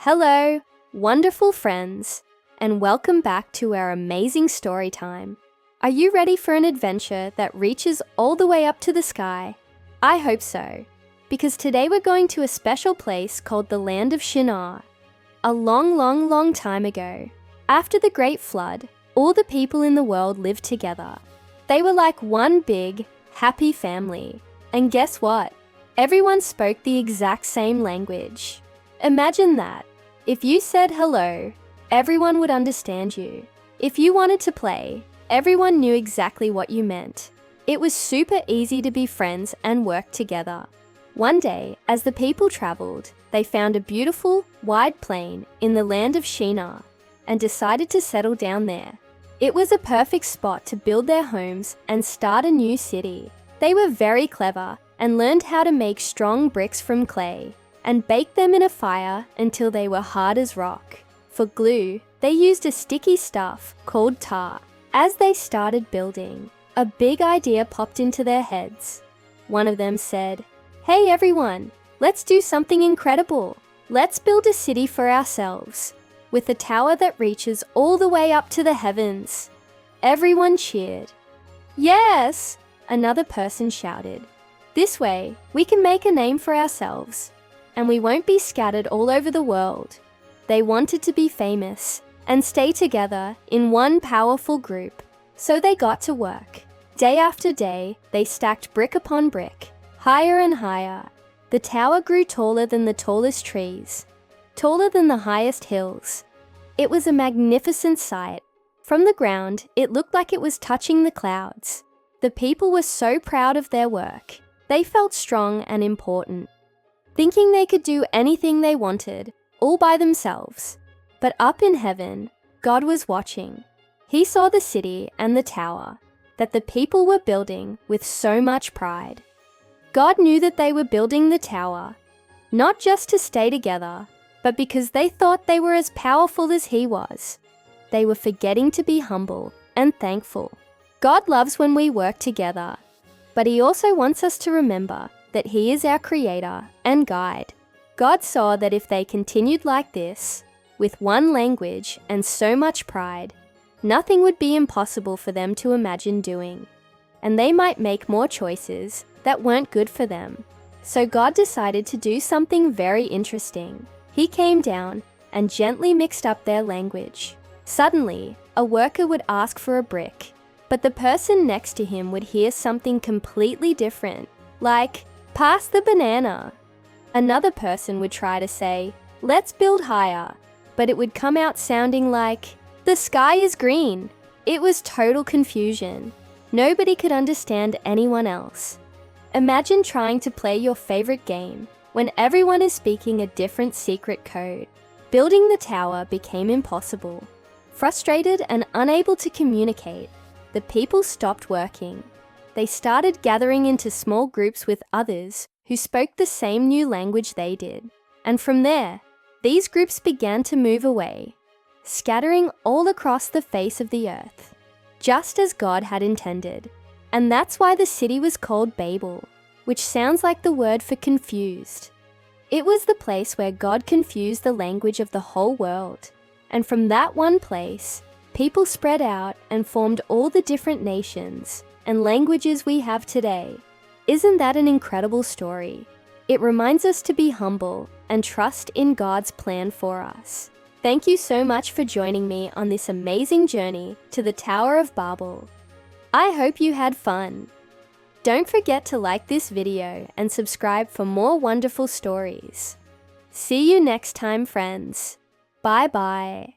Hello, wonderful friends, and welcome back to our amazing story time. Are you ready for an adventure that reaches all the way up to the sky? I hope so, because today we're going to a special place called the land of Shinar. A long time ago, after the Great Flood, all the people in the world lived together. They were like one big, happy family. And guess what? Everyone spoke the exact same language. Imagine that. If you said hello, everyone would understand you. If you wanted to play, everyone knew exactly what you meant. It was super easy to be friends and work together. One day, as the people traveled, they found a beautiful, wide plain in the land of Shinar and decided to settle down there. It was a perfect spot to build their homes and start a new city. They were very clever and learned how to make strong bricks from clay and bake them in a fire until they were hard as rock. For glue, they used a sticky stuff called tar. As they started building, a big idea popped into their heads. One of them said, "Hey everyone, let's do something incredible. Let's build a city for ourselves, with a tower that reaches all the way up to the heavens." Everyone cheered. "Yes!" Another person shouted. "This way, we can make a name for ourselves, and we won't be scattered all over the world." They wanted to be famous and stay together in one powerful group, so they got to work. Day after day, they stacked brick upon brick, higher and higher. The tower grew taller than the tallest trees, taller than the highest hills. It was a magnificent sight. From the ground, it looked like it was touching the clouds. The people were so proud of their work. They felt strong and important, thinking they could do anything they wanted, all by themselves. But up in heaven, God was watching. He saw the city and the tower that the people were building with so much pride. God knew that they were building the tower, not just to stay together, but because they thought they were as powerful as He was. They were forgetting to be humble and thankful. God loves when we work together, but He also wants us to remember that He is our Creator and Guide. God saw that if they continued like this, with one language and so much pride, nothing would be impossible for them to imagine doing, and they might make more choices that weren't good for them. So God decided to do something very interesting. He came down and gently mixed up their language. Suddenly, a worker would ask for a brick, but the person next to him would hear something completely different, like, "Pass the banana." Another person would try to say, "Let's build higher," but it would come out sounding like, "The sky is green." It was total confusion. Nobody could understand anyone else. Imagine trying to play your favorite game when everyone is speaking a different secret code. Building the tower became impossible. Frustrated and unable to communicate, the people stopped working. They started gathering into small groups with others who spoke the same new language they did. And from there, these groups began to move away, scattering all across the face of the earth, just as God had intended. And that's why the city was called Babel, which sounds like the word for confused. It was the place where God confused the language of the whole world. And from that one place, people spread out and formed all the different nations and languages we have today. Isn't that an incredible story? It reminds us to be humble and trust in God's plan for us. Thank you so much for joining me on this amazing journey to the Tower of Babel. I hope you had fun. Don't forget to like this video and subscribe for more wonderful stories. See you next time, friends. Bye-bye.